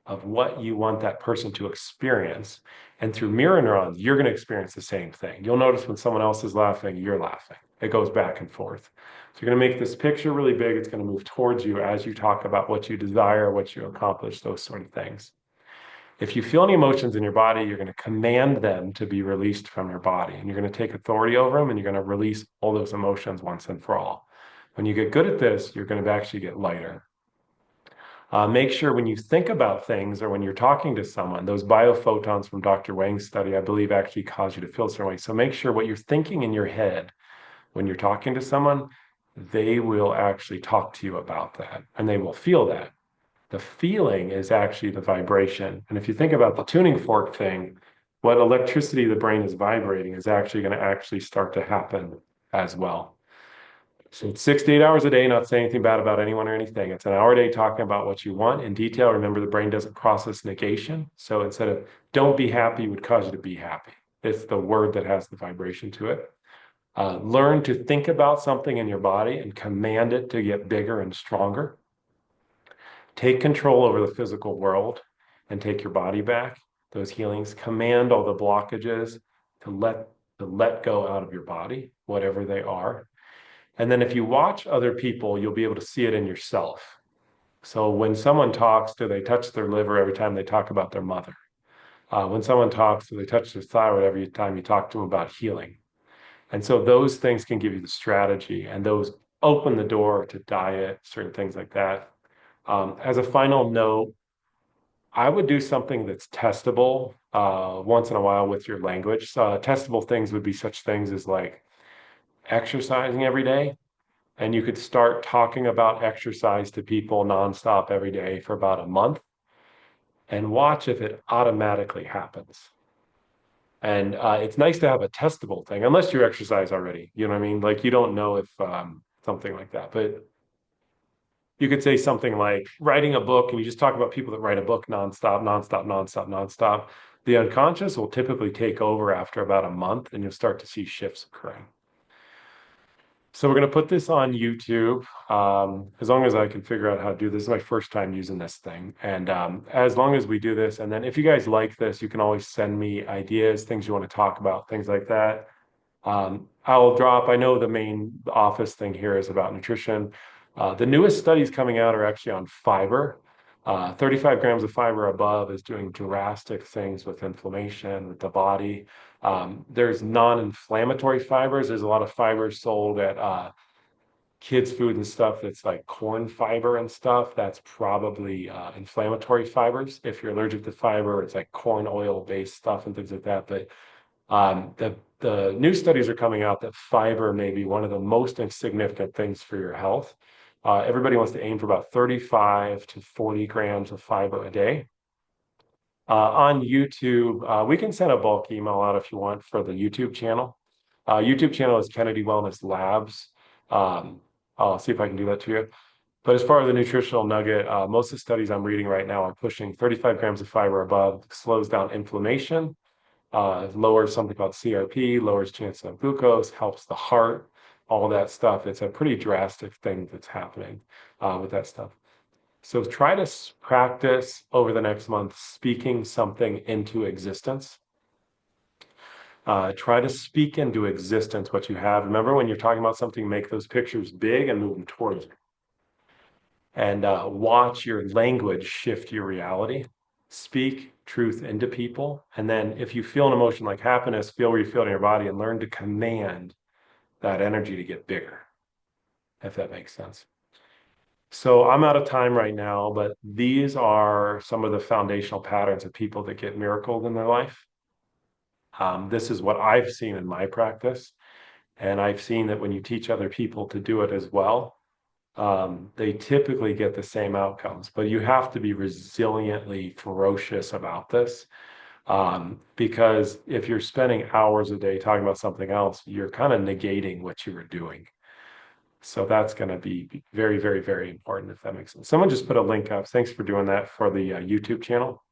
of what you want that person to experience. And through mirror neurons, you're going to experience the same thing. You'll notice when someone else is laughing, you're laughing. It goes back and forth. So you're going to make this picture really big. It's going to move towards you as you talk about what you desire, what you accomplish, those sort of things. If you feel any emotions in your body, you're going to command them to be released from your body. And you're going to take authority over them and you're going to release all those emotions once and for all. When you get good at this, you're going to actually get lighter. Make sure when you think about things or when you're talking to someone, those biophotons from Dr. Wang's study, I believe, actually cause you to feel a certain way. So make sure what you're thinking in your head when you're talking to someone, they will actually talk to you about that and they will feel that. The feeling is actually the vibration. And if you think about the tuning fork thing, what electricity the brain is vibrating is actually going to actually start to happen as well. So it's 6 to 8 hours a day, not saying anything bad about anyone or anything. It's an hour a day talking about what you want in detail. Remember, the brain doesn't process negation. So instead of don't be happy would cause you to be happy. It's the word that has the vibration to it. Learn to think about something in your body and command it to get bigger and stronger. Take control over the physical world and take your body back. Those healings, command all the blockages to let go out of your body, whatever they are. And then if you watch other people, you'll be able to see it in yourself. So when someone talks, do they touch their liver every time they talk about their mother? When someone talks, do they touch their thyroid every time you talk to them about healing? And so those things can give you the strategy, and those open the door to diet, certain things like that. As a final note, I would do something that's testable once in a while with your language. So testable things would be such things as like exercising every day. And you could start talking about exercise to people nonstop every day for about a month and watch if it automatically happens. And it's nice to have a testable thing, unless you exercise already. You know what I mean? Like you don't know if something like that. But you could say something like writing a book, and you just talk about people that write a book nonstop, nonstop, nonstop, nonstop. The unconscious will typically take over after about a month, and you'll start to see shifts occurring. So we're going to put this on YouTube, as long as I can figure out how to do this. This is my first time using this thing. And as long as we do this, and then if you guys like this, you can always send me ideas, things you want to talk about, things like that. I'll drop, I know the main office thing here is about nutrition. The newest studies coming out are actually on fiber. 35 grams of fiber above is doing drastic things with inflammation, with the body. There's non-inflammatory fibers. There's a lot of fibers sold at kids' food and stuff that's like corn fiber and stuff. That's probably inflammatory fibers. If you're allergic to fiber, it's like corn oil-based stuff and things like that. But the new studies are coming out that fiber may be one of the most insignificant things for your health. Everybody wants to aim for about 35 to 40 grams of fiber a day. On YouTube, we can send a bulk email out if you want for the YouTube channel. YouTube channel is Kennedy Wellness Labs. I'll see if I can do that to you. But as far as the nutritional nugget, most of the studies I'm reading right now are pushing 35 grams of fiber above, slows down inflammation, lowers something called CRP, lowers chance of glucose, helps the heart, all that stuff. It's a pretty drastic thing that's happening with that stuff. So try to practice over the next month speaking something into existence. Try to speak into existence what you have. Remember, when you're talking about something, make those pictures big and move them towards you. And watch your language shift your reality. Speak truth into people. And then if you feel an emotion like happiness, feel where you feel it in your body and learn to command that energy to get bigger, if that makes sense. So I'm out of time right now, but these are some of the foundational patterns of people that get miracles in their life. This is what I've seen in my practice. And I've seen that when you teach other people to do it as well, they typically get the same outcomes. But you have to be resiliently ferocious about this. Because if you're spending hours a day talking about something else, you're kind of negating what you were doing. So that's going to be very, very, very important, if that makes sense. Someone just put a link up. Thanks for doing that for the YouTube channel.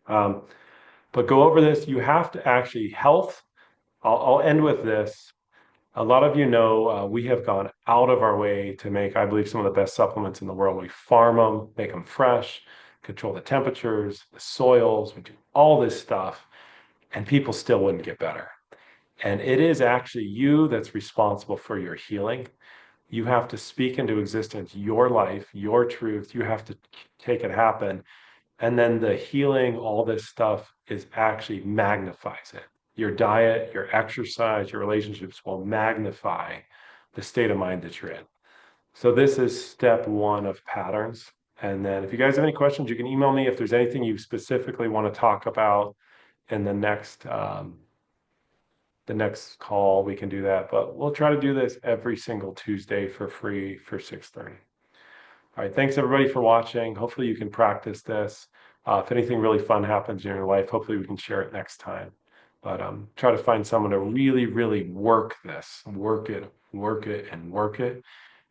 But go over this. You have to actually health. I'll end with this. A lot of you know we have gone out of our way to make, I believe, some of the best supplements in the world. We farm them, make them fresh, control the temperatures, the soils. We do all this stuff, and people still wouldn't get better. And it is actually you that's responsible for your healing. You have to speak into existence your life, your truth. You have to take it happen. And then the healing, all this stuff is actually magnifies it. Your diet, your exercise, your relationships will magnify the state of mind that you're in. So this is step one of patterns. And then if you guys have any questions, you can email me. If there's anything you specifically want to talk about in the next call, we can do that. But we'll try to do this every single Tuesday for free for 6:30. All right, thanks everybody for watching. Hopefully you can practice this. If anything really fun happens in your life, hopefully we can share it next time. But try to find someone to really, really work this, work it, and work it.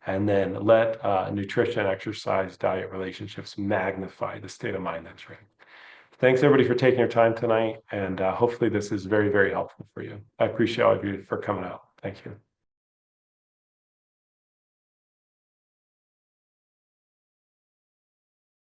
And then let nutrition, exercise, diet, relationships magnify the state of mind that's right. Thanks everybody for taking your time tonight. And hopefully this is very, very helpful for you. I appreciate all of you for coming out. Thank you.